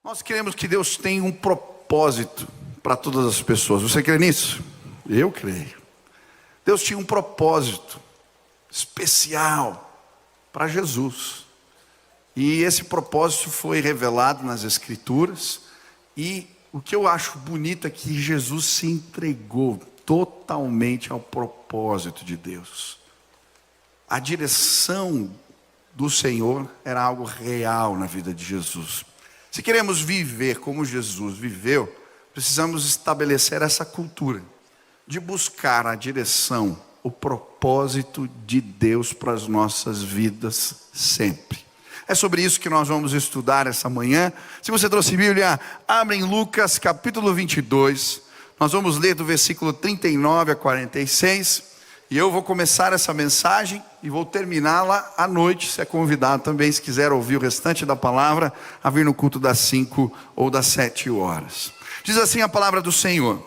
Nós cremos que Deus tem um propósito para todas as pessoas. Você crê nisso? Eu creio. Deus tinha um propósito especial para Jesus. E esse propósito foi revelado nas Escrituras. E o que eu acho bonito é que Jesus se entregou totalmente ao propósito de Deus. A direção do Senhor era algo real na vida de Jesus. Se queremos viver como Jesus viveu, precisamos estabelecer essa cultura de buscar a direção, o propósito de Deus para as nossas vidas sempre. É sobre isso que nós vamos estudar essa manhã. Se você trouxe Bíblia, abre em Lucas capítulo 22. Nós vamos ler do versículo 39 a 46. E eu vou começar essa mensagem e vou terminá-la à noite. Você é convidado também, se quiser ouvir o restante da palavra, a vir no culto das 5 ou das 7 horas. Diz assim a palavra do Senhor: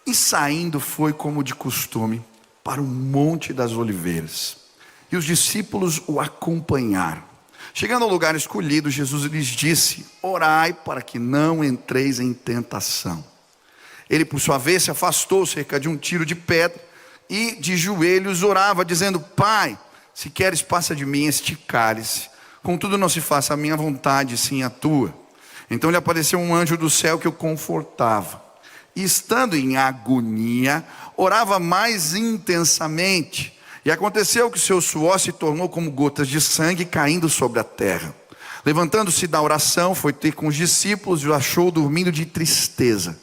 E saindo foi como de costume para o Monte das Oliveiras. E os discípulos o acompanharam. Chegando ao lugar escolhido, Jesus lhes disse: Orai para que não entreis em tentação. Ele, por sua vez, se afastou cerca de um tiro de pedra e de joelhos orava, dizendo: Pai, se queres, passa de mim este cálice, contudo não se faça a minha vontade, sim a tua. Então lhe apareceu um anjo do céu que o confortava. E estando em agonia, orava mais intensamente. E aconteceu que seu suor se tornou como gotas de sangue caindo sobre a terra. Levantando-se da oração, foi ter com os discípulos e o achou dormindo de tristeza.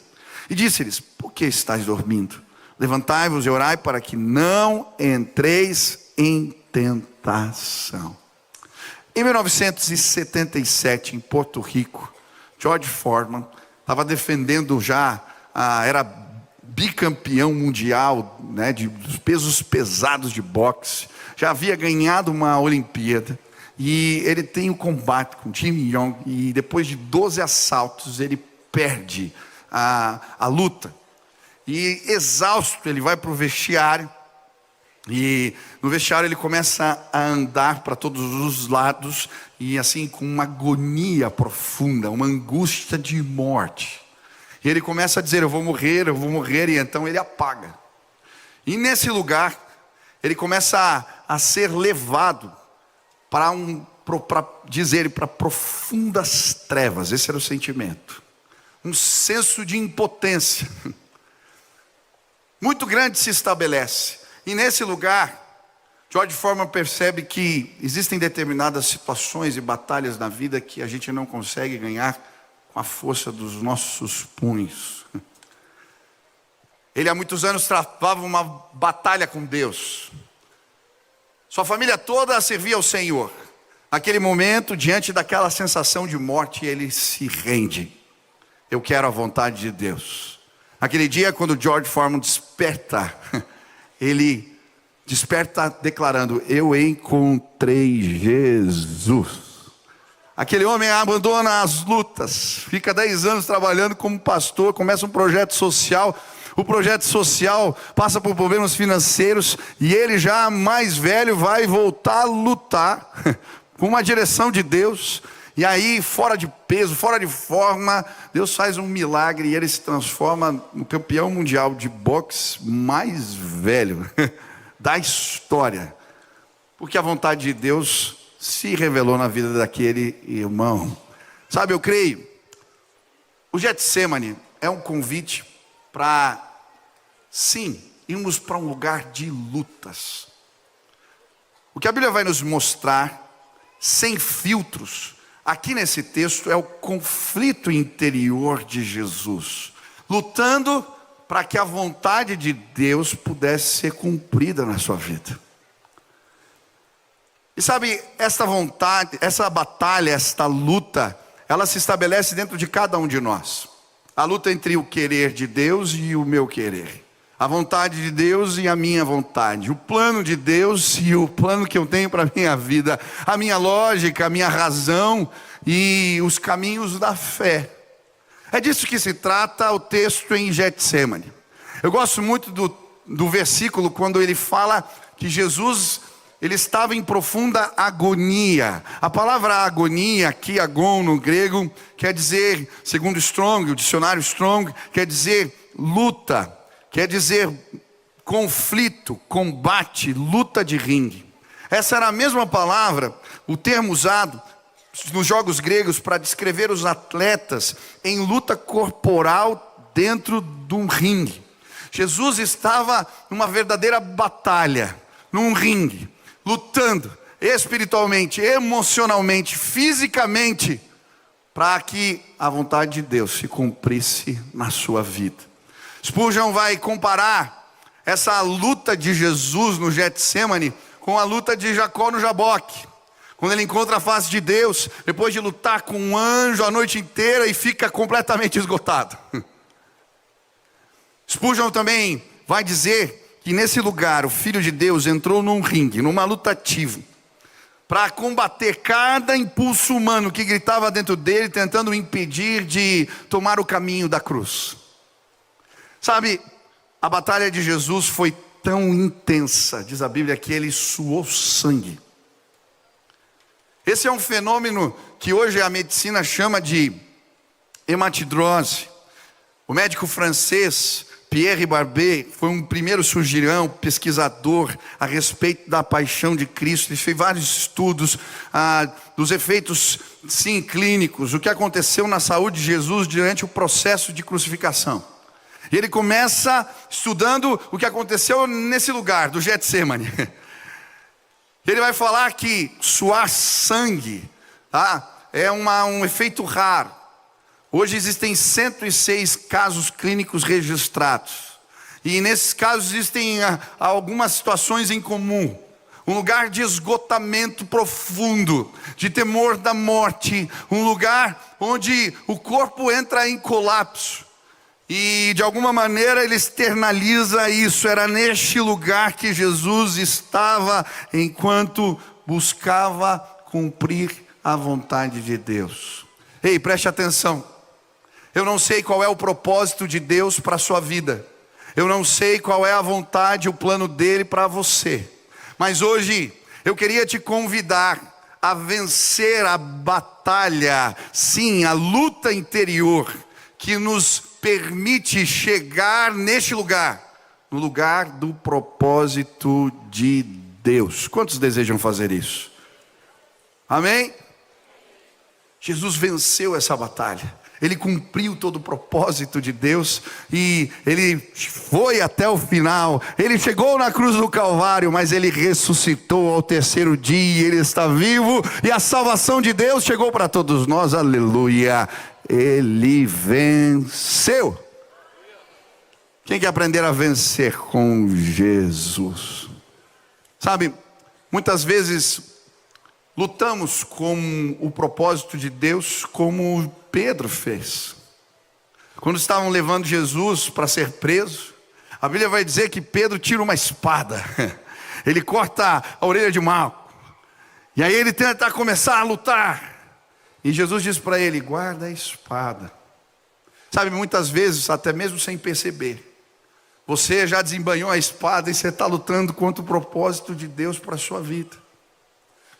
E disse-lhes: Por que estáis dormindo? Levantai-vos e orai para que não entreis em tentação. Em 1977, em Porto Rico, George Foreman estava defendendo era bicampeão mundial, dos pesos pesados de boxe. Já havia ganhado uma Olimpíada. E ele tem o combate com Jim Young. E depois de 12 assaltos, ele perde a luta. E exausto, ele vai para o vestiário. E no vestiário ele começa a andar para todos os lados. E assim, com uma agonia profunda, uma angústia de morte. E ele começa a dizer: eu vou morrer. E então ele apaga. E nesse lugar, ele começa a ser levado para profundas trevas. Esse era o sentimento. Um senso de impotência muito grande se estabelece. E nesse lugar, George Foreman percebe que existem determinadas situações e batalhas na vida que a gente não consegue ganhar com a força dos nossos punhos. Ele há muitos anos travava uma batalha com Deus. Sua família toda servia ao Senhor. Naquele momento, diante daquela sensação de morte, ele se rende. Eu quero a vontade de Deus. Aquele dia, quando George Foreman desperta, ele desperta declarando: eu encontrei Jesus. Aquele homem abandona as lutas, fica 10 anos trabalhando como pastor, começa um projeto social. O projeto social passa por problemas financeiros e ele, já mais velho, vai voltar a lutar com uma direção de Deus. E aí, fora de peso, fora de forma, Deus faz um milagre e ele se transforma no campeão mundial de boxe mais velho da história. Porque a vontade de Deus se revelou na vida daquele irmão. Sabe, eu creio, o Getsemane é um convite para, sim, irmos para um lugar de lutas. O que a Bíblia vai nos mostrar, sem filtros, aqui nesse texto, é o conflito interior de Jesus, lutando para que a vontade de Deus pudesse ser cumprida na sua vida. E sabe, essa vontade, essa batalha, esta luta, ela se estabelece dentro de cada um de nós. A luta entre o querer de Deus e o meu querer. A vontade de Deus e a minha vontade. O plano de Deus e o plano que eu tenho para a minha vida. A minha lógica, a minha razão e os caminhos da fé. É disso que se trata o texto em Getsemane. Eu gosto muito do versículo quando ele fala que Jesus ele estava em profunda agonia. A palavra agonia, aqui, agon no grego, quer dizer, segundo Strong, o dicionário Strong, quer dizer luta, quer dizer conflito, combate, luta de ringue. Essa era a mesma palavra, o termo usado nos jogos gregos para descrever os atletas em luta corporal dentro de um ringue. Jesus estava numa verdadeira batalha, num ringue, lutando espiritualmente, emocionalmente, fisicamente, para que a vontade de Deus se cumprisse na sua vida. Spurgeon vai comparar essa luta de Jesus no Getsemane com a luta de Jacó no Jaboque, quando ele encontra a face de Deus, depois de lutar com um anjo a noite inteira e fica completamente esgotado. Spurgeon também vai dizer que nesse lugar o Filho de Deus entrou num ringue, numa luta ativa, para combater cada impulso humano que gritava dentro dele, tentando o impedir de tomar o caminho da cruz. Sabe, a batalha de Jesus foi tão intensa, diz a Bíblia, que ele suou sangue. Esse é um fenômeno que hoje a medicina chama de hematidrose. O médico francês Pierre Barbet foi um primeiro cirurgião, pesquisador a respeito da paixão de Cristo. Ele fez vários estudos dos efeitos, sim, clínicos, o que aconteceu na saúde de Jesus durante o processo de crucificação. E ele começa estudando o que aconteceu nesse lugar, do Getsemane. Ele vai falar que suar sangue, é um efeito raro. Hoje existem 106 casos clínicos registrados. E nesses casos existem algumas situações em comum. Um lugar de esgotamento profundo, de temor da morte. Um lugar onde o corpo entra em colapso. E de alguma maneira ele externaliza isso. Era neste lugar que Jesus estava enquanto buscava cumprir a vontade de Deus. Ei, preste atenção. Eu não sei qual é o propósito de Deus para a sua vida. Eu não sei qual é a vontade, o plano dele para você. Mas hoje eu queria te convidar a vencer a batalha, sim, a luta interior que nos permite chegar neste lugar, no lugar do propósito de Deus. Quantos desejam fazer isso? Amém? Jesus venceu essa batalha. Ele cumpriu todo o propósito de Deus e ele foi até o final. Ele chegou na cruz do Calvário, mas ele ressuscitou ao terceiro dia. Ele está vivo e a salvação de Deus chegou para todos nós. Aleluia! Ele venceu. Quem quer aprender a vencer com Jesus? Sabe, muitas vezes lutamos com o propósito de Deus como Pedro fez. Quando estavam levando Jesus para ser preso, a Bíblia vai dizer que Pedro tira uma espada. Ele corta a orelha de Malco. E aí ele tenta começar a lutar. E Jesus diz para ele: guarda a espada. Sabe, muitas vezes, até mesmo sem perceber, você já desembanhou a espada e você está lutando contra o propósito de Deus para a sua vida.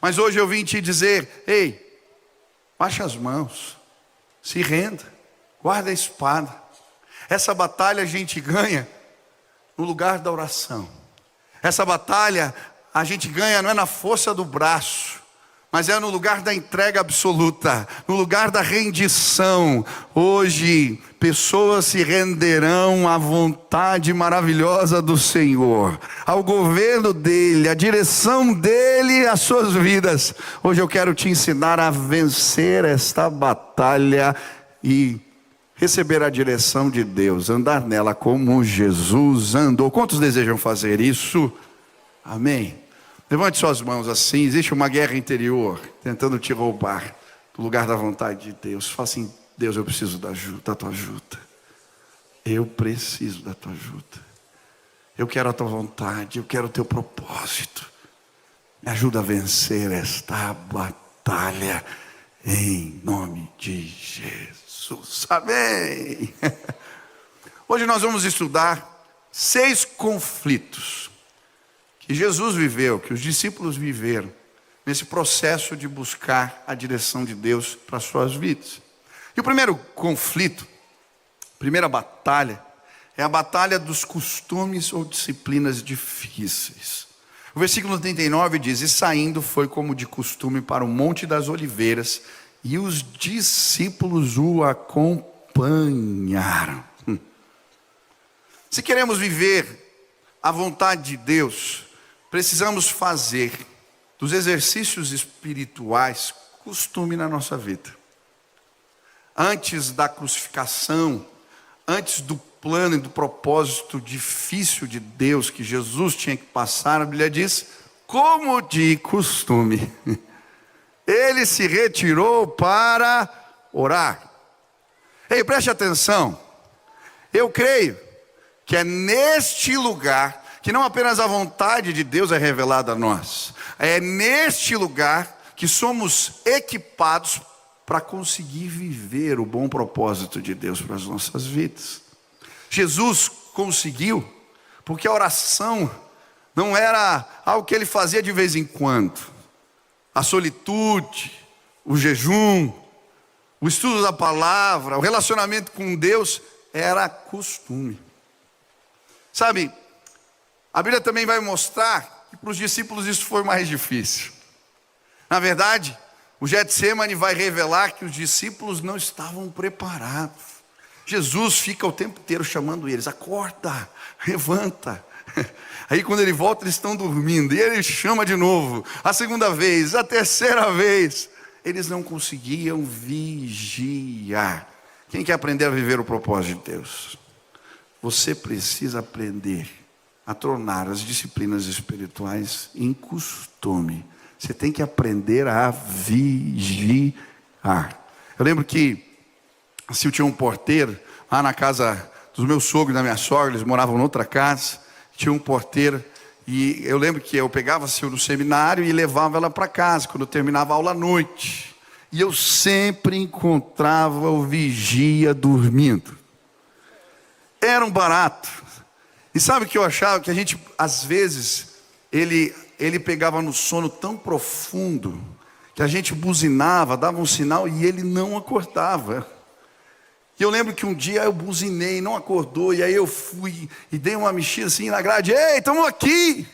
Mas hoje eu vim te dizer: ei, baixa as mãos, se renda, guarda a espada. Essa batalha a gente ganha no lugar da oração. Essa batalha a gente ganha não é na força do braço, mas é no lugar da entrega absoluta, no lugar da rendição. Hoje, pessoas se renderão à vontade maravilhosa do Senhor, ao governo dEle, à direção dEle, às suas vidas. Hoje eu quero te ensinar a vencer esta batalha e receber a direção de Deus, andar nela como Jesus andou. Quantos desejam fazer isso? Amém. Levante suas mãos assim. Existe uma guerra interior tentando te roubar do lugar da vontade de Deus. Fala assim: Deus, eu preciso da tua ajuda. Eu preciso da tua ajuda. Eu quero a tua vontade, eu quero o teu propósito. Me ajuda a vencer esta batalha em nome de Jesus. Amém. Hoje nós vamos estudar 6 conflitos que Jesus viveu, que os discípulos viveram, nesse processo de buscar a direção de Deus para as suas vidas. E o primeiro conflito, a primeira batalha, é a batalha dos costumes ou disciplinas difíceis. O versículo 39 diz: e saindo foi como de costume para o Monte das Oliveiras, e os discípulos o acompanharam. Se queremos viver a vontade de Deus, precisamos fazer dos exercícios espirituais costume na nossa vida. Antes da crucificação, antes do plano e do propósito difícil de Deus que Jesus tinha que passar, a Bíblia diz, como de costume, ele se retirou para orar. Ei, preste atenção, eu creio que é neste lugar que não apenas a vontade de Deus é revelada a nós, é neste lugar que somos equipados para conseguir viver o bom propósito de Deus para as nossas vidas. Jesus conseguiu, porque a oração não era algo que ele fazia de vez em quando. A solitude, o jejum, o estudo da palavra, o relacionamento com Deus era costume. Sabe, a Bíblia também vai mostrar que para os discípulos isso foi mais difícil. Na verdade, o Getsemane vai revelar que os discípulos não estavam preparados. Jesus fica o tempo inteiro chamando eles: acorda, levanta. Aí quando ele volta, eles estão dormindo, e ele chama de novo, a segunda vez, a terceira vez. Eles não conseguiam vigiar. Quem quer aprender a viver o propósito de Deus? Você precisa aprender a tornar as disciplinas espirituais em costume. Você tem que aprender a vigiar. Eu lembro que se eu tinha um porteiro lá na casa dos meus sogros e da minha sogra, eles moravam em outra casa, tinha um porteiro, e eu lembro que eu pegava a Sil no seminário e levava ela para casa, quando eu terminava a aula à noite, e eu sempre encontrava o vigia dormindo. Era um barato. E sabe o que eu achava? Que a gente, às vezes, ele pegava no sono tão profundo, que a gente buzinava, dava um sinal e ele não acordava. E eu lembro que um dia eu buzinei, não acordou, e aí eu fui e dei uma mexida assim na grade: ei, estamos aqui!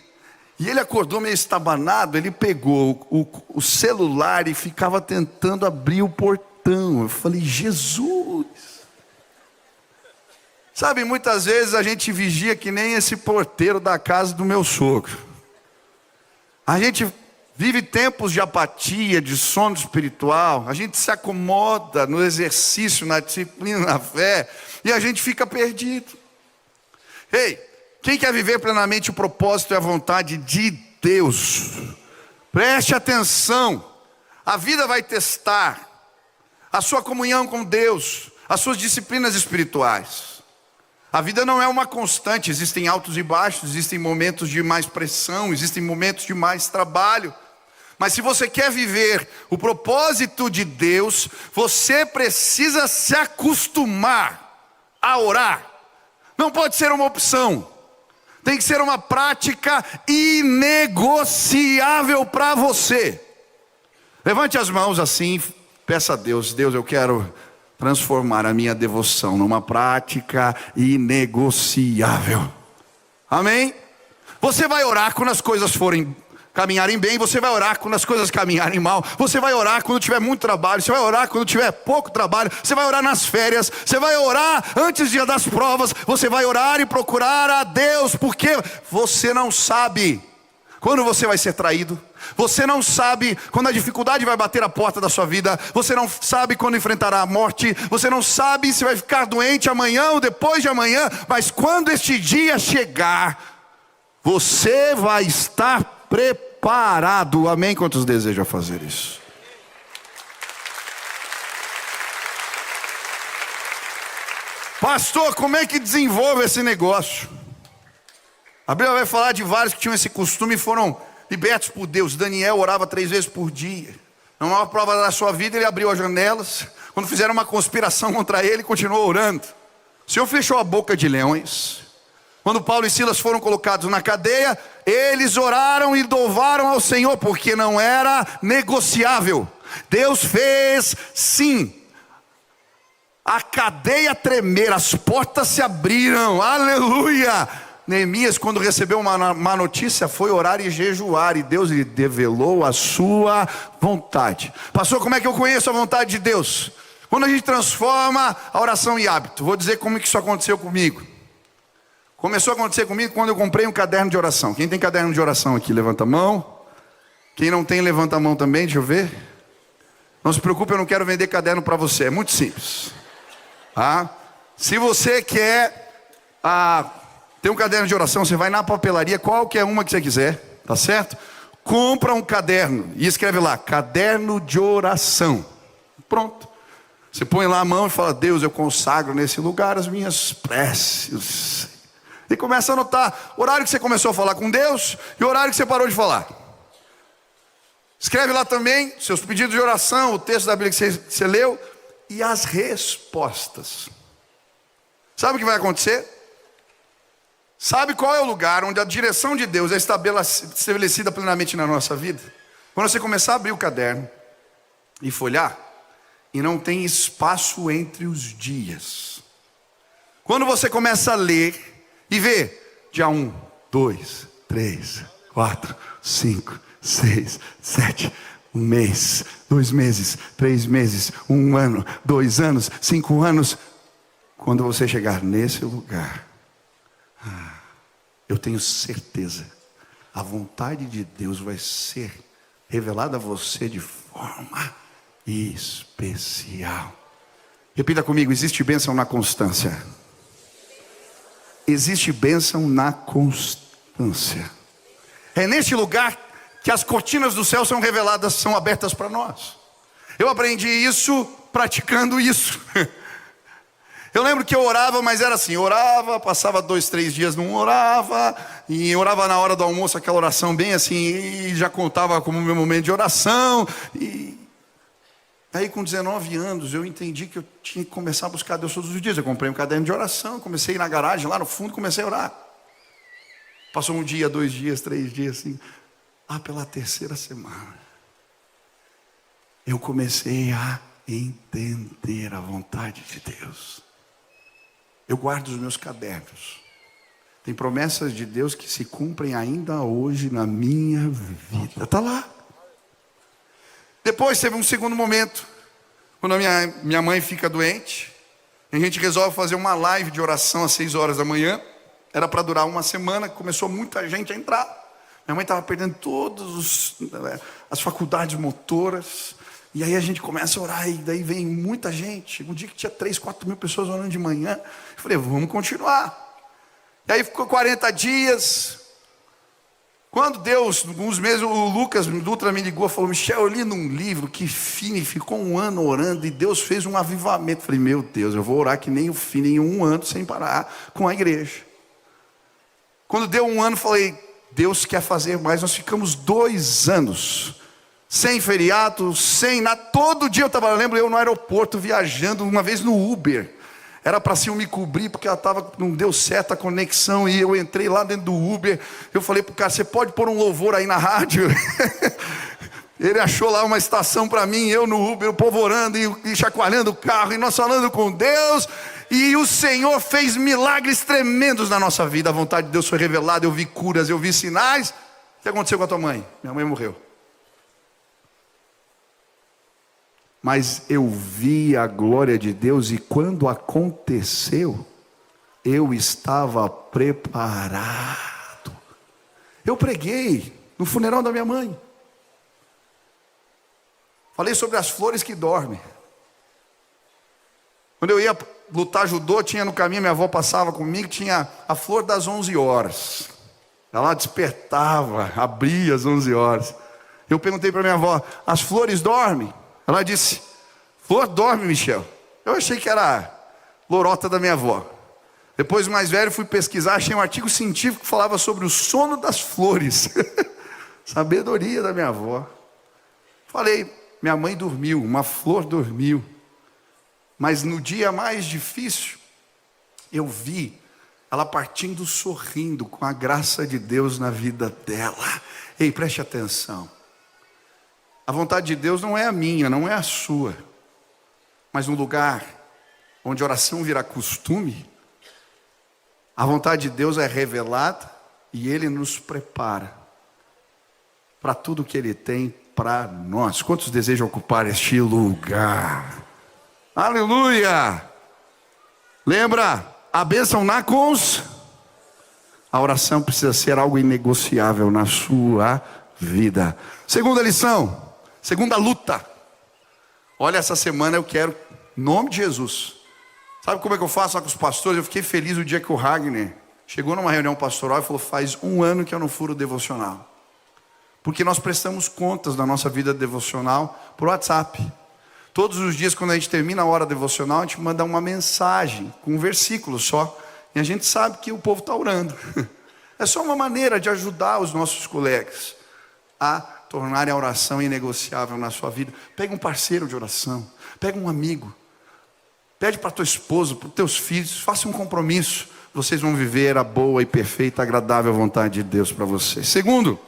E ele acordou meio estabanado, ele pegou o celular e ficava tentando abrir o portão. Eu falei: Jesus! Sabe, muitas vezes a gente vigia que nem esse porteiro da casa do meu sogro. A gente vive tempos de apatia, de sono espiritual, a gente se acomoda no exercício, na disciplina, na fé, e a gente fica perdido. Ei, quem quer viver plenamente o propósito e a vontade de Deus, preste atenção, a vida vai testar a sua comunhão com Deus, as suas disciplinas espirituais. A vida não é uma constante, existem altos e baixos, existem momentos de mais pressão, existem momentos de mais trabalho. Mas se você quer viver o propósito de Deus, você precisa se acostumar a orar. Não pode ser uma opção, tem que ser uma prática inegociável para você. Levante as mãos assim, peça a Deus: Deus, eu quero transformar a minha devoção numa prática inegociável. Amém? Você vai orar quando as coisas caminharem bem, você vai orar quando as coisas caminharem mal, você vai orar quando tiver muito trabalho, você vai orar quando tiver pouco trabalho, você vai orar nas férias, você vai orar antes das provas, você vai orar e procurar a Deus, porque você não sabe quando você vai ser traído, você não sabe quando a dificuldade vai bater a porta da sua vida, você não sabe quando enfrentará a morte, você não sabe se vai ficar doente amanhã ou depois de amanhã, mas quando este dia chegar, você vai estar preparado. Amém? Quantos desejam fazer isso? Pastor, como é que desenvolve esse negócio? A Bíblia vai falar de vários que tinham esse costume e foram libertos por Deus. Daniel orava 3 vezes por dia. Numa prova da sua vida, ele abriu as janelas. Quando fizeram uma conspiração contra ele, continuou orando. O Senhor fechou a boca de leões. Quando Paulo e Silas foram colocados na cadeia, eles oraram e louvaram ao Senhor, porque não era negociável. Deus fez sim a cadeia tremer, as portas se abriram, aleluia. Neemias, quando recebeu uma má notícia, foi orar e jejuar, e Deus lhe revelou a sua vontade. Pastor, como é que eu conheço a vontade de Deus? Quando a gente transforma a oração em hábito. Vou dizer como que isso aconteceu comigo. Começou a acontecer comigo quando eu comprei um caderno de oração. Quem tem caderno de oração aqui, levanta a mão. Quem não tem, levanta a mão também, deixa eu ver. Não se preocupe, eu não quero vender caderno para você, é muito simples. Se você quer ter um caderno de oração, você vai na papelaria, qualquer uma que você quiser, tá certo? Compra um caderno e escreve lá, caderno de oração. Pronto. Você põe lá a mão e fala, Deus, eu consagro nesse lugar as minhas preces. E começa a anotar o horário que você começou a falar com Deus e o horário que você parou de falar. Escreve lá também seus pedidos de oração, o texto da Bíblia que você leu e as respostas. Sabe o que vai acontecer? Sabe qual é o lugar onde a direção de Deus é estabelecida plenamente na nossa vida? Quando você começar a abrir o caderno e folhar, e não tem espaço entre os dias. Quando você começa a ler e ver dia 1, 2, 3, 4, 5, 6, 7, um mês, 2 meses, 3 meses, 1 ano, 2 anos, 5 anos. Quando você chegar nesse lugar, eu tenho certeza, a vontade de Deus vai ser revelada a você de forma especial. Repita comigo, existe bênção na constância. Existe bênção na constância. É neste lugar que as cortinas do céu são reveladas, são abertas para nós. Eu aprendi isso praticando isso. Eu lembro que eu orava, mas era assim, orava, passava 2, 3 dias, não orava, e orava na hora do almoço, aquela oração bem assim, e já contava como meu momento de oração, e aí com 19 anos eu entendi que eu tinha que começar a buscar Deus todos os dias. Eu comprei um caderno de oração, comecei a ir na garagem, lá no fundo, comecei a orar. Passou 1 dia, 2 dias, 3 dias, assim, pela 3ª semana, eu comecei a entender a vontade de Deus. Eu guardo os meus cadernos. Tem promessas de Deus que se cumprem ainda hoje na minha vida. Está lá. Depois teve um segundo momento, quando a minha mãe fica doente. A gente resolve fazer uma live de oração às 6 horas da manhã. Era para durar 1 semana, começou muita gente a entrar. Minha mãe estava perdendo todas as faculdades motoras. E aí a gente começa a orar, e daí vem muita gente. Um dia que tinha 3, 4 mil pessoas orando de manhã. Eu falei, vamos continuar. E aí ficou 40 dias. Quando Deus, alguns meses, o Lucas Dutra me ligou e falou, Michel, eu li num livro que Fini ficou 1 ano orando e Deus fez um avivamento. Eu falei, meu Deus, eu vou orar que nem o Fini em 1 ano sem parar com a igreja. Quando deu 1 ano, falei, Deus quer fazer mais. Nós ficamos 2 anos. Sem feriado, sem nada. Todo dia eu estava, lembro eu no aeroporto viajando, uma vez no Uber. Era para eu me cobrir porque não deu certo a conexão. E eu entrei lá dentro do Uber. Eu falei para o cara, você pode pôr um louvor aí na rádio? Ele achou lá uma estação para mim, eu no Uber, o povo orando e chacoalhando o carro. E nós falando com Deus. E o Senhor fez milagres tremendos na nossa vida. A vontade de Deus foi revelada, eu vi curas, eu vi sinais. O que aconteceu com a tua mãe? Minha mãe morreu. Mas eu vi a glória de Deus, e quando aconteceu, eu estava preparado. Eu preguei no funeral da minha mãe. Falei sobre as flores que dormem. Quando eu ia lutar judô, tinha no caminho, minha avó passava comigo, tinha a flor das 11 horas. Ela despertava, abria às 11 horas. Eu perguntei para minha avó, as flores dormem? Ela disse, flor dorme, Michel. Eu achei que era lorota da minha avó. Depois, mais velho, fui pesquisar, achei um artigo científico que falava sobre o sono das flores. Sabedoria da minha avó. Falei, minha mãe dormiu, uma flor dormiu. Mas no dia mais difícil, eu vi ela partindo sorrindo com a graça de Deus na vida dela. Ei, preste atenção. A vontade de Deus não é a minha, não é a sua. Mas no lugar onde oração vira costume, a vontade de Deus é revelada e Ele nos prepara para tudo que Ele tem para nós. Quantos desejam ocupar este lugar? Aleluia! Lembra, a bênção na a oração precisa ser algo inegociável na sua vida. Segunda lição, segunda luta. Olha, essa semana eu quero, em nome de Jesus. Sabe como é que eu faço lá com os pastores? Eu fiquei feliz o dia que o Ragner chegou numa reunião pastoral e falou: faz 1 ano que eu não furo devocional. Porque nós prestamos contas da nossa vida devocional por WhatsApp. Todos os dias, quando a gente termina a hora devocional, a gente manda uma mensagem com um versículo só. E a gente sabe que o povo está orando. É só uma maneira de ajudar os nossos colegas a tornarem a oração inegociável na sua vida. Pega um parceiro de oração, pega um amigo, pede para tua esposa, para os teus filhos, faça um compromisso. Vocês vão viver a boa e perfeita, agradável vontade de Deus para vocês. Segundo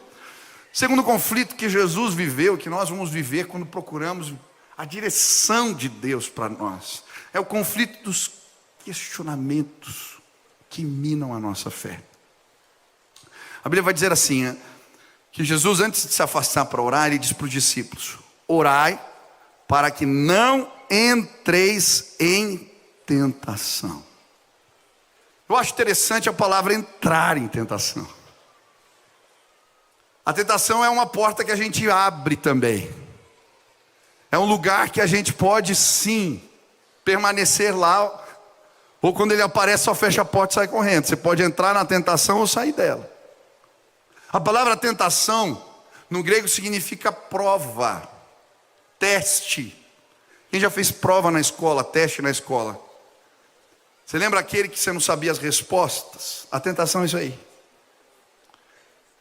conflito que Jesus viveu, que nós vamos viver quando procuramos a direção de Deus para nós, é o conflito dos questionamentos que minam a nossa fé. A Bíblia vai dizer assim, que Jesus, antes de se afastar para orar, ele diz para os discípulos: orai para que não entreis em tentação. Eu acho interessante a palavra entrar em tentação. A tentação é uma porta que a gente abre também. É um lugar que a gente pode sim permanecer lá, ou quando ele aparece só fecha a porta e sai correndo. Você pode entrar na tentação ou sair dela. A palavra tentação no grego significa prova, teste. Quem já fez prova na escola, teste na escola? Você lembra aquele que você não sabia as respostas? A tentação é isso aí.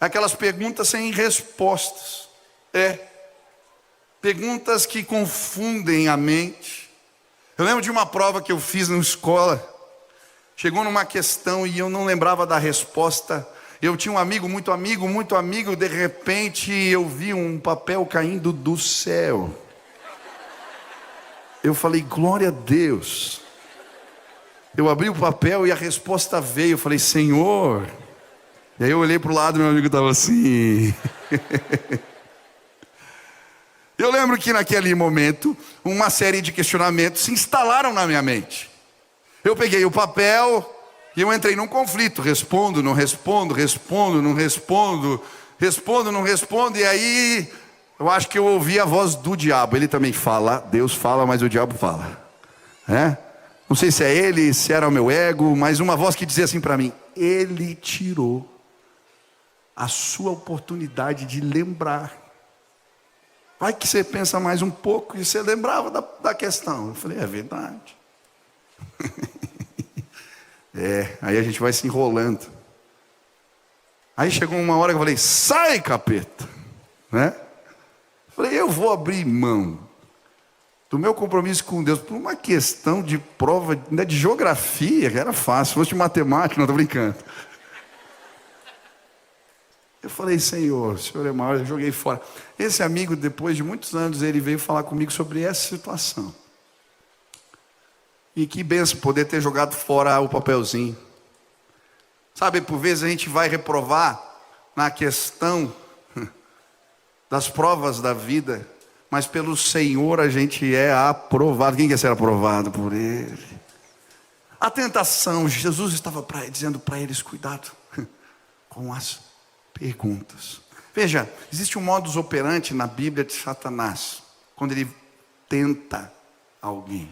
Aquelas perguntas sem respostas. Perguntas que confundem a mente. Eu lembro de uma prova que eu fiz na escola. Chegou numa questão e eu não lembrava da resposta. Eu tinha um amigo, muito amigo. De repente eu vi um papel caindo do céu. Eu falei: glória a Deus. Eu abri o papel e a resposta veio. Eu falei: Senhor. E aí eu olhei para o lado e meu amigo estava assim. Eu lembro que naquele momento, uma série de questionamentos se instalaram na minha mente. Eu peguei o papel e eu entrei num conflito. Respondo, não respondo, respondo, não respondo, respondo, não respondo. E aí, eu acho que eu ouvi a voz do diabo. Ele também fala, Deus fala, mas o diabo fala. Não sei se é ele, se era o meu ego, mas uma voz que dizia assim para mim: ele tirou a sua oportunidade de lembrar. Vai que você pensa mais um pouco e você lembrava da questão. Eu falei: é verdade. Aí a gente vai se enrolando. Aí chegou uma hora que eu falei: sai, capeta. Eu falei: eu vou abrir mão do meu compromisso com Deus por uma questão de prova, ainda de geografia, que era fácil. Se fosse de matemática, não estou brincando. Eu falei: Senhor, o Senhor é maior. Eu joguei fora. Esse amigo, depois de muitos anos, ele veio falar comigo sobre essa situação. E que bênção poder ter jogado fora o papelzinho. Sabe, por vezes a gente vai reprovar na questão das provas da vida, mas pelo Senhor a gente é aprovado. Quem quer ser aprovado por Ele? A tentação, Jesus estava dizendo para eles: cuidado com as perguntas. Veja, existe um modus operandi na Bíblia de Satanás, quando ele tenta alguém.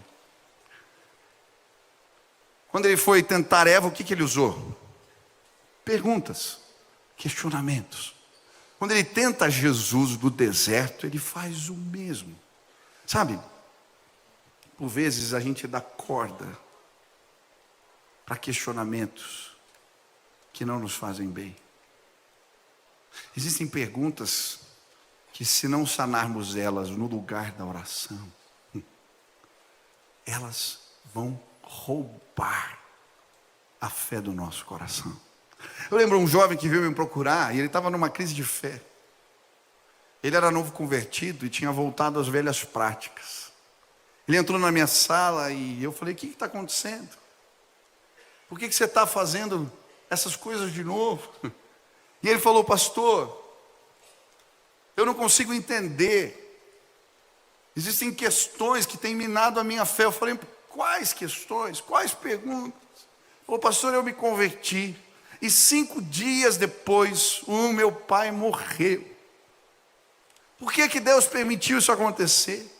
Quando ele foi tentar Eva, o que ele usou? Perguntas, questionamentos. Quando ele tenta Jesus no deserto, ele faz o mesmo. Sabe, por vezes a gente dá corda para questionamentos que não nos fazem bem. Existem perguntas que, se não sanarmos elas no lugar da oração, elas vão roubar a fé do nosso coração. Eu lembro um jovem que veio me procurar e ele estava numa crise de fé. Ele era novo convertido e tinha voltado às velhas práticas. Ele entrou na minha sala e eu falei: o que está acontecendo? Por que você está fazendo essas coisas de novo? E ele falou: pastor, eu não consigo entender. Existem questões que têm minado a minha fé. Eu falei: quais questões? Quais perguntas? Ele falou: pastor, eu me converti e 5 dias depois o meu pai morreu. Por que Deus permitiu isso acontecer?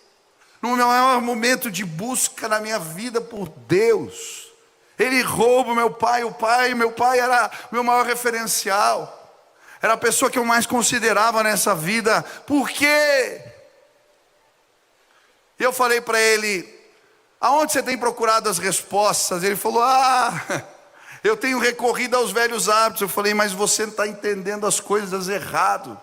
No meu maior momento de busca na minha vida por Deus, Ele rouba meu pai. Meu pai era meu maior referencial. Era a pessoa que eu mais considerava nessa vida. Por quê? Eu falei para ele: aonde você tem procurado as respostas? Ele falou: eu tenho recorrido aos velhos hábitos. Eu falei: mas você não está entendendo as coisas errado.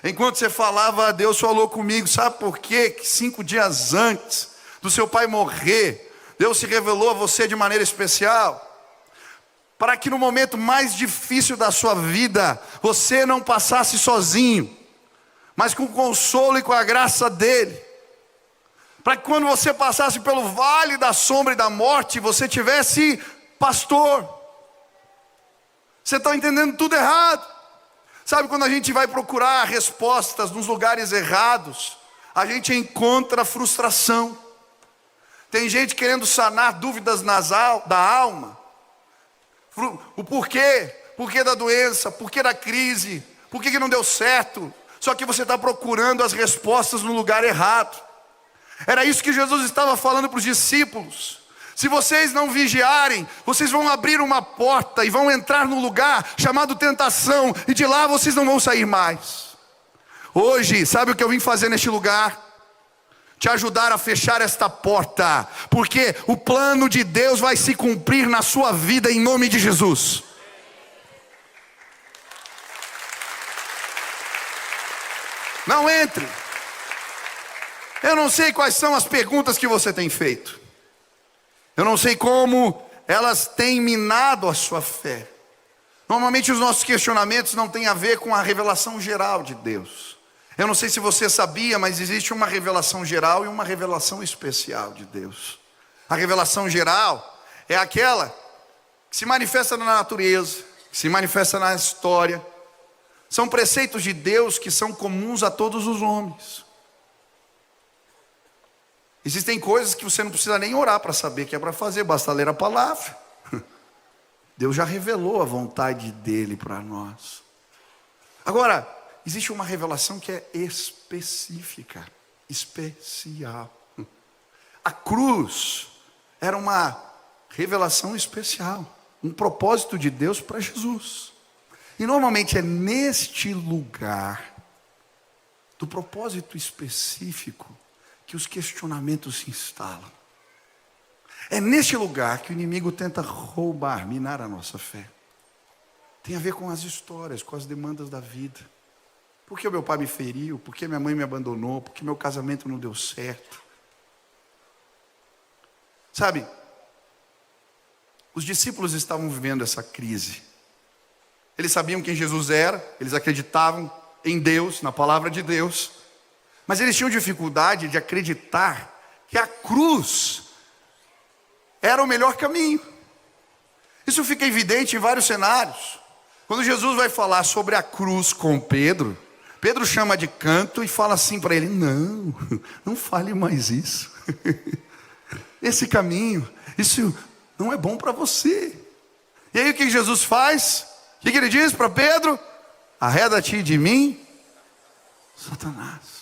Enquanto você falava, Deus falou comigo. Sabe por quê? Que 5 dias antes do seu pai morrer, Deus se revelou a você de maneira especial, para que no momento mais difícil da sua vida, você não passasse sozinho, mas com o consolo e com a graça dEle. Para que quando você passasse pelo vale da sombra e da morte, você tivesse pastor. Você está entendendo tudo errado. Sabe, quando a gente vai procurar respostas nos lugares errados, a gente encontra frustração. Tem gente querendo sanar dúvidas da alma. O porquê da doença, porquê da crise, porquê que não deu certo. Só que você está procurando as respostas no lugar errado. Era isso que Jesus estava falando para os discípulos. Se vocês não vigiarem, vocês vão abrir uma porta e vão entrar num lugar chamado tentação, e de lá vocês não vão sair mais. Hoje, sabe o que eu vim fazer neste lugar? Te ajudar a fechar esta porta, porque o plano de Deus vai se cumprir na sua vida em nome de Jesus. Não entre. Eu não sei quais são as perguntas que você tem feito. Eu não sei como elas têm minado a sua fé. Normalmente os nossos questionamentos não têm a ver com a revelação geral de Deus. Eu não sei se você sabia, mas existe uma revelação geral e uma revelação especial de Deus. A revelação geral é aquela que se manifesta na natureza, que se manifesta na história. São preceitos de Deus que são comuns a todos os homens. Existem coisas que você não precisa nem orar para saber que é para fazer, basta ler a palavra. Deus já revelou a vontade dele para nós. Agora, existe uma revelação que é específica, especial. A cruz era uma revelação especial, um propósito de Deus para Jesus. E normalmente é neste lugar do propósito específico que os questionamentos se instalam. É neste lugar que o inimigo tenta roubar, minar a nossa fé. Tem a ver com as histórias, com as demandas da vida. Por que o meu pai me feriu? Por que minha mãe me abandonou? Por que meu casamento não deu certo? Sabe, os discípulos estavam vivendo essa crise. Eles sabiam quem Jesus era, eles acreditavam em Deus, na palavra de Deus. Mas eles tinham dificuldade de acreditar que a cruz era o melhor caminho. Isso fica evidente em vários cenários. Quando Jesus vai falar sobre a cruz com Pedro, Pedro chama de canto e fala assim para ele: não fale mais isso. Esse caminho, isso não é bom para você. E aí o que Jesus faz? O que ele diz para Pedro? Arreda-te de mim, Satanás.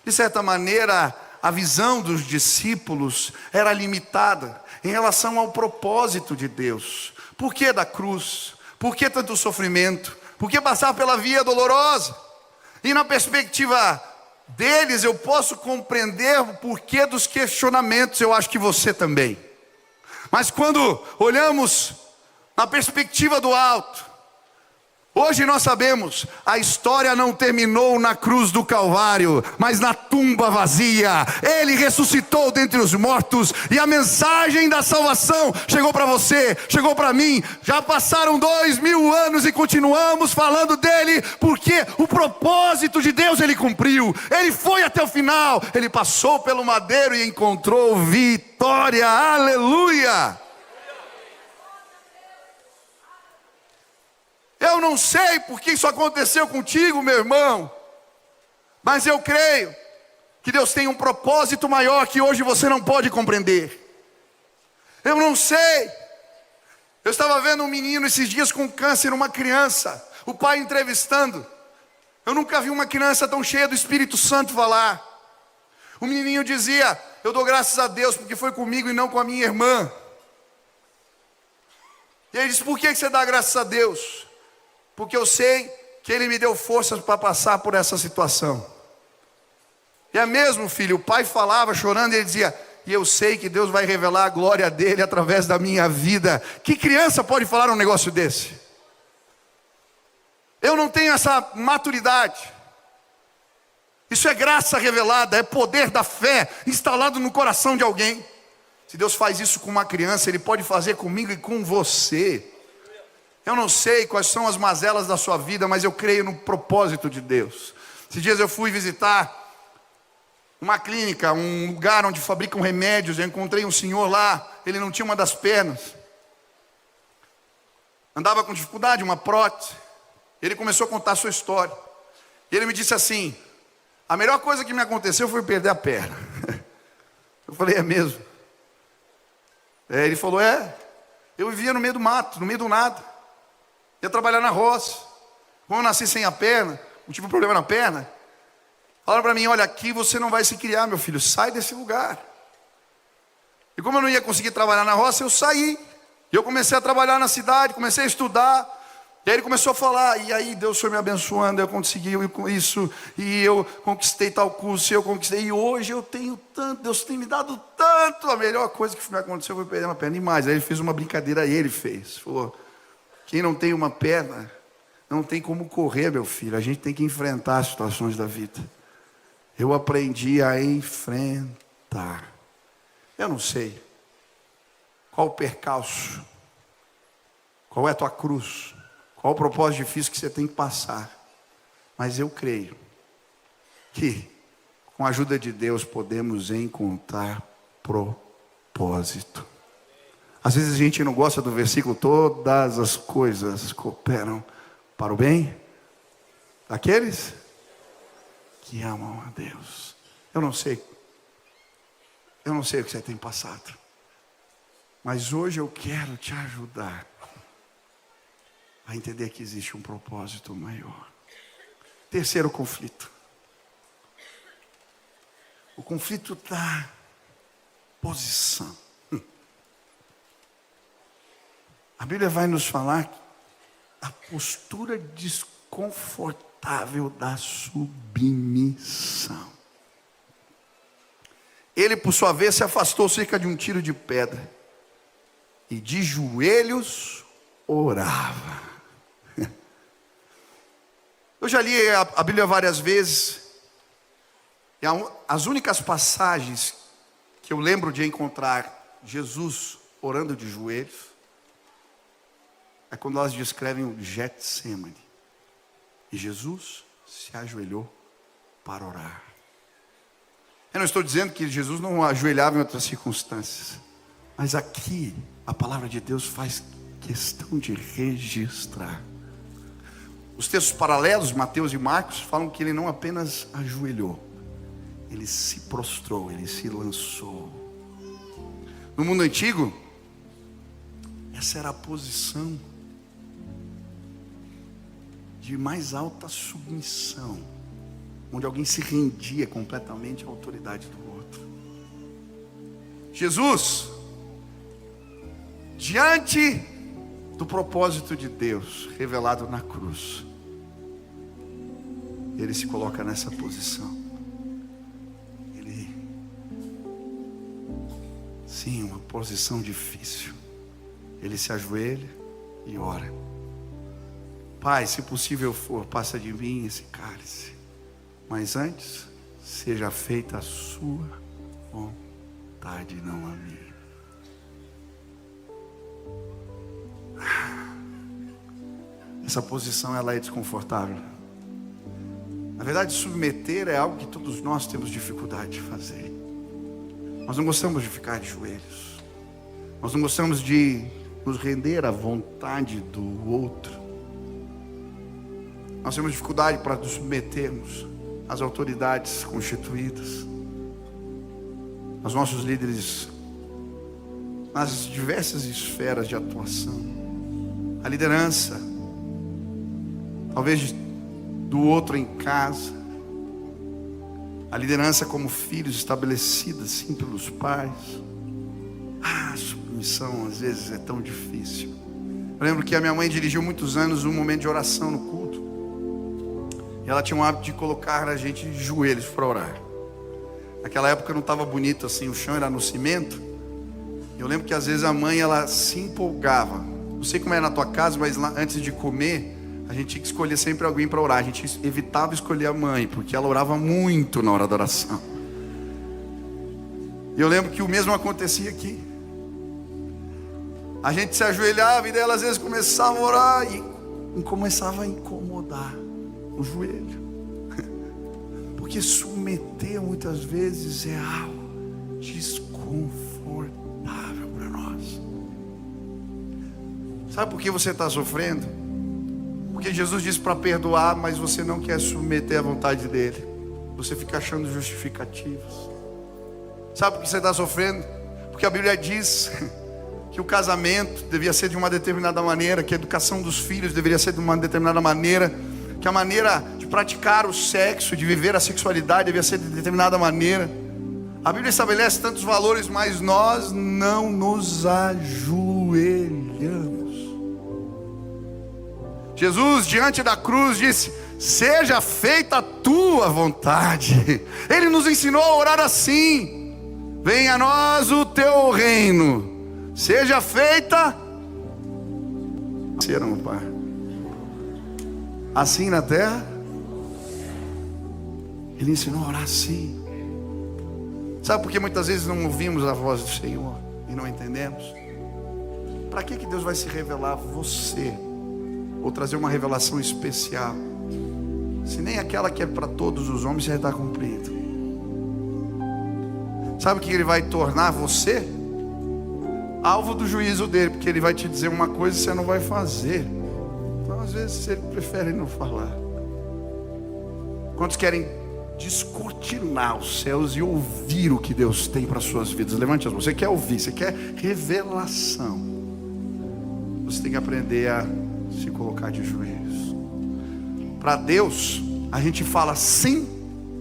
De certa maneira, a visão dos discípulos era limitada em relação ao propósito de Deus. Por que da cruz? Por que tanto sofrimento? Por que passar pela via dolorosa? E na perspectiva deles, eu posso compreender o porquê dos questionamentos. Eu acho que você também. Mas quando olhamos na perspectiva do alto, Hoje nós sabemos, a história não terminou na cruz do Calvário, mas na tumba vazia. Ele ressuscitou dentre os mortos, e a mensagem da salvação chegou para você, chegou para mim. Já passaram 2000 anos e continuamos falando dele, porque o propósito de Deus ele cumpriu. Ele foi até o final, ele passou pelo madeiro e encontrou vitória. Aleluia! Eu não sei porque isso aconteceu contigo, meu irmão, mas eu creio que Deus tem um propósito maior que hoje você não pode compreender. Eu não sei. Eu estava vendo um menino esses dias com câncer, uma criança, o pai entrevistando. Eu nunca vi uma criança tão cheia do Espírito Santo falar. O menininho dizia: eu dou graças a Deus porque foi comigo e não com a minha irmã. E ele disse: por que você dá graças a Deus? Porque eu sei que Ele me deu forças para passar por essa situação. E é mesmo, filho, o pai falava chorando e ele dizia: e eu sei que Deus vai revelar a glória dEle através da minha vida. Que criança pode falar um negócio desse? Eu não tenho essa maturidade. Isso é graça revelada, é poder da fé instalado no coração de alguém. Se Deus faz isso com uma criança, Ele pode fazer comigo e com você. Eu não sei quais são as mazelas da sua vida, mas eu creio no propósito de Deus. Esses dias eu fui visitar uma clínica, um lugar onde fabricam remédios. Eu encontrei um senhor lá, ele não tinha uma das pernas, andava com dificuldade, uma prótese. Ele começou a contar a sua história. E ele me disse assim: a melhor coisa que me aconteceu foi perder a perna. Eu falei: é mesmo? Ele falou: eu vivia no meio do mato, no meio do nada. Ia trabalhar na roça. Como eu nasci sem a perna, não tive um problema na perna, falaram para mim: olha, aqui você não vai se criar, meu filho, sai desse lugar. E como eu não ia conseguir trabalhar na roça, eu saí. E eu comecei a trabalhar na cidade, comecei a estudar. E aí ele começou a falar: e aí Deus foi me abençoando, eu consegui isso, e eu conquistei tal curso, eu conquistei, e hoje eu tenho tanto, Deus tem me dado tanto. A melhor coisa que me aconteceu foi perder uma perna. E mais, aí ele fez uma brincadeira, aí ele falou: quem não tem uma perna, não tem como correr, meu filho. A gente tem que enfrentar as situações da vida. Eu aprendi a enfrentar. Eu não sei qual o percalço, qual é a tua cruz, qual o propósito difícil que você tem que passar. Mas eu creio que, com a ajuda de Deus, podemos encontrar propósito. Às vezes a gente não gosta do versículo: todas as coisas cooperam para o bem daqueles que amam a Deus. Eu não sei o que você tem passado, mas hoje eu quero te ajudar a entender que existe um propósito maior. Terceiro conflito, o conflito da posição. A Bíblia vai nos falar a postura desconfortável da submissão. Ele, por sua vez, se afastou cerca de um tiro de pedra e de joelhos orava. Eu já li a Bíblia várias vezes, e as únicas passagens que eu lembro de encontrar Jesus orando de joelhos é quando elas descrevem o Getsemane. E Jesus se ajoelhou para orar. Eu não estou dizendo que Jesus não ajoelhava em outras circunstâncias, mas aqui a palavra de Deus faz questão de registrar. Os textos paralelos, Mateus e Marcos, falam que ele não apenas ajoelhou, ele se prostrou, ele se lançou. No mundo antigo, essa era a posição de mais alta submissão, onde alguém se rendia completamente à autoridade do outro. Jesus, diante do propósito de Deus revelado na cruz, ele se coloca nessa posição. Sim, uma posição difícil. Ele se ajoelha e ora. Pai, se possível for, passa de mim esse cálice, mas antes, seja feita a sua vontade, não a minha. Essa posição, ela é desconfortável. Na verdade, submeter é algo que todos nós temos dificuldade de fazer. Nós não gostamos de ficar de joelhos. Nós não gostamos de nos render à vontade do outro. Nós temos dificuldade para nos submetermos às autoridades constituídas, aos nossos líderes, nas diversas esferas de atuação. A liderança, talvez do outro em casa, a liderança como filhos estabelecida assim pelos pais. A submissão às vezes é tão difícil. Eu lembro que a minha mãe dirigiu muitos anos um momento de oração no culto, e ela tinha o hábito de colocar a gente de joelhos para orar. Naquela época não estava bonito assim, o chão era no cimento. Eu lembro que às vezes a mãe, ela se empolgava. Não sei como é na tua casa, mas lá, antes de comer, a gente tinha que escolher sempre alguém para orar. A gente evitava escolher a mãe, porque ela orava muito na hora da oração. E eu lembro que o mesmo acontecia aqui. A gente se ajoelhava e dela às vezes começava a orar e começava a incomodar o joelho. Porque submeter muitas vezes é algo desconfortável para nós. Sabe por que você está sofrendo? Porque Jesus disse para perdoar, mas você não quer submeter à vontade dele. Você fica achando justificativas. Sabe por que você está sofrendo? Porque a Bíblia diz que o casamento devia ser de uma determinada maneira, que a educação dos filhos deveria ser de uma determinada maneira, que a maneira de praticar o sexo, de viver a sexualidade devia ser de determinada maneira. A Bíblia estabelece tantos valores, mas nós não nos ajoelhamos. Jesus, diante da cruz, disse: seja feita a tua vontade. Ele nos ensinou a orar assim: venha a nós o teu reino, seja feita assim na terra. Ele ensinou a orar assim. Sabe por que muitas vezes não ouvimos a voz do Senhor e não entendemos? Para que Deus vai se revelar a você, ou trazer uma revelação especial, se nem aquela que é para todos os homens já está cumprida? Sabe o que Ele vai tornar você? Alvo do juízo dele, porque Ele vai te dizer uma coisa e você não vai fazer. Então às vezes Ele prefere não falar. Quantos querem descortinar os céus e ouvir o que Deus tem para as suas vidas? Levante as mãos. Você quer ouvir, você quer revelação. Você tem que aprender a se colocar de joelhos. Para Deus, a gente fala sim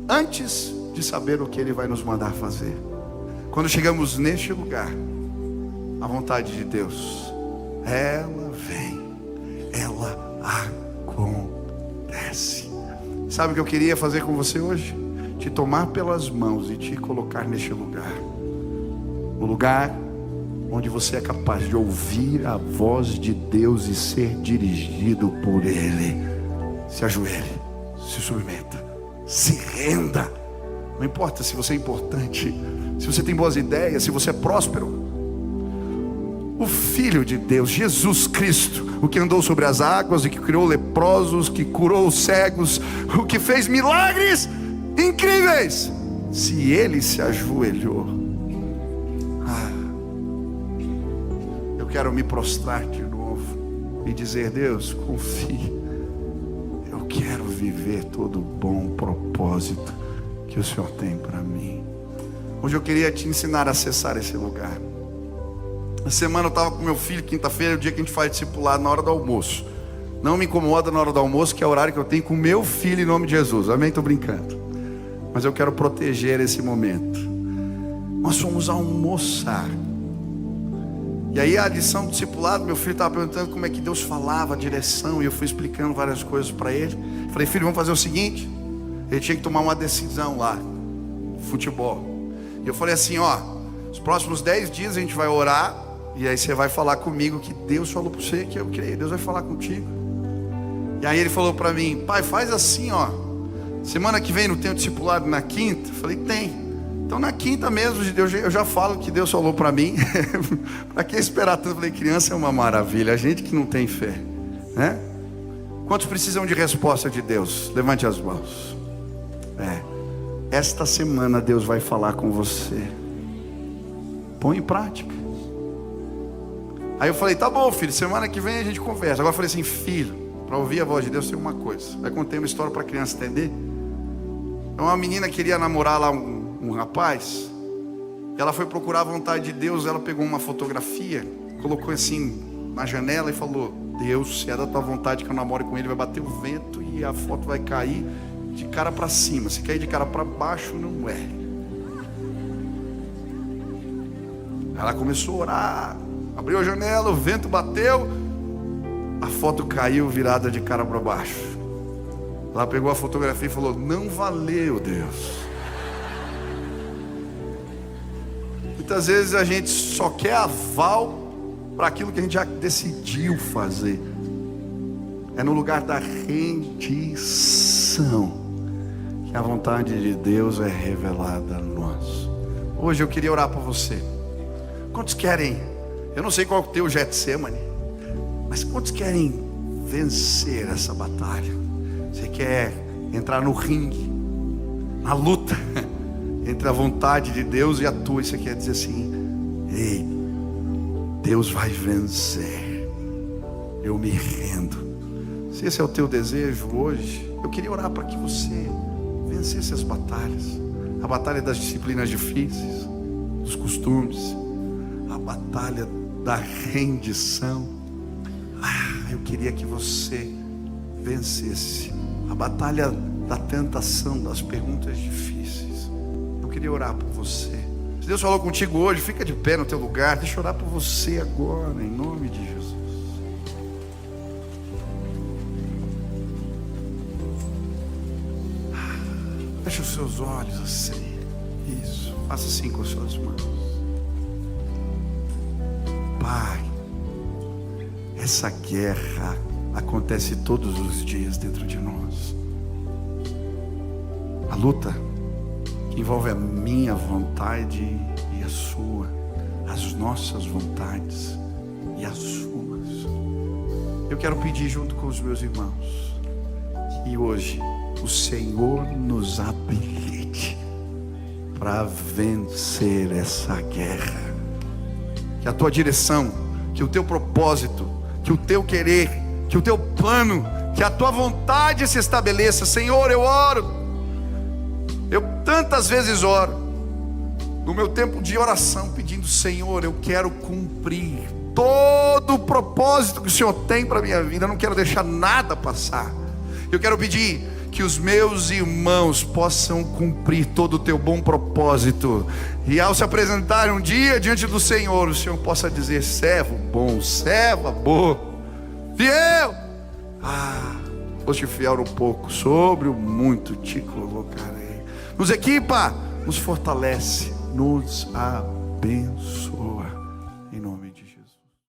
antes de saber o que Ele vai nos mandar fazer. Quando chegamos neste lugar, a vontade de Deus, ela vem, ela acontece. Sabe o que eu queria fazer com você hoje? Te tomar pelas mãos e te colocar neste lugar. Um lugar onde você é capaz de ouvir a voz de Deus e ser dirigido por Ele. Se ajoelhe, se submeta, se renda. Não importa se você é importante, se você tem boas ideias, se você é próspero. O Filho de Deus, Jesus Cristo, o que andou sobre as águas, o que criou leprosos, que curou os cegos, o que fez milagres incríveis, se Ele se ajoelhou, eu quero me prostrar de novo e dizer: Deus, confie, eu quero viver todo o bom propósito que o Senhor tem para mim. Hoje eu queria te ensinar a acessar esse lugar. Na semana eu estava com meu filho, quinta-feira é o dia que a gente faz discipulado, na hora do almoço. Não me incomoda na hora do almoço, que é o horário que eu tenho com meu filho, em nome de Jesus. Amém? Estou brincando. Mas eu quero proteger esse momento. Nós fomos almoçar. E aí a lição do discipulado, meu filho estava perguntando como é que Deus falava, a direção, e eu fui explicando várias coisas para ele. Falei: filho, vamos fazer o seguinte. Ele tinha que tomar uma decisão lá, futebol. E eu falei assim: ó, os próximos 10 dias a gente vai orar, e aí você vai falar comigo que Deus falou para você, que eu creio, Deus vai falar contigo. E aí ele falou para mim: pai, faz assim, ó, semana que vem não tem o discipulado na quinta? Eu falei: tem. Então na quinta mesmo, eu já falo que Deus falou para mim. Para que esperar tanto? Eu falei: criança é uma maravilha, a gente que não tem fé, né? Quantos precisam de resposta de Deus? Levante as mãos. Esta semana Deus vai falar com você. Põe em prática. Aí eu falei: tá bom, filho, semana que vem a gente conversa. Agora eu falei assim: filho, para ouvir a voz de Deus tem uma coisa. Vai contar uma história para a criança entender. Então uma menina queria namorar lá um rapaz. Ela foi procurar a vontade de Deus. Ela pegou uma fotografia, colocou assim na janela e falou: Deus, se é da tua vontade que eu namore com ele, vai bater o vento e a foto vai cair de cara para cima. Se cair de cara para baixo, não é. Ela começou a orar, abriu a janela, o vento bateu, a foto caiu virada de cara para baixo. Ela pegou a fotografia e falou: não valeu, Deus. Muitas vezes a gente só quer aval para aquilo que a gente já decidiu fazer. É no lugar da rendição que a vontade de Deus é revelada a nós. Hoje eu queria orar por você. Quantos querem? Eu não sei qual é o teu Getsemane, mas quantos querem vencer essa batalha? Você quer entrar no ringue, na luta entre a vontade de Deus e a tua, e você quer dizer assim: ei, Deus vai vencer, eu me rendo. Se esse é o teu desejo hoje, eu queria orar para que você vencesse as batalhas. A batalha das disciplinas difíceis, dos costumes, a batalha da rendição. Eu queria que você vencesse a batalha da tentação, das perguntas difíceis. Eu queria orar por você. Se Deus falou contigo hoje, fica de pé no teu lugar. Deixa eu orar por você agora, em nome de Jesus. Feche os seus olhos assim. Isso. Faça assim com as suas mãos. Pai, essa guerra acontece todos os dias dentro de nós. A luta que envolve a minha vontade e a sua, as nossas vontades e as suas. Eu quero pedir junto com os meus irmãos que hoje o Senhor nos habilite para vencer essa guerra. Que a tua direção, que o teu propósito, que o teu querer, que o teu plano, que a tua vontade se estabeleça. Senhor, eu oro. Eu tantas vezes oro no meu tempo de oração, pedindo: Senhor, eu quero cumprir todo o propósito que o Senhor tem para a minha vida. Eu não quero deixar nada passar. Eu quero pedir que os meus irmãos possam cumprir todo o teu bom propósito, e ao se apresentarem um dia diante do Senhor, o Senhor possa dizer: servo bom, serva boa, fiel. Foste fiel no pouco, sobre o muito te colocarei. Nos equipa, nos fortalece, nos abençoa.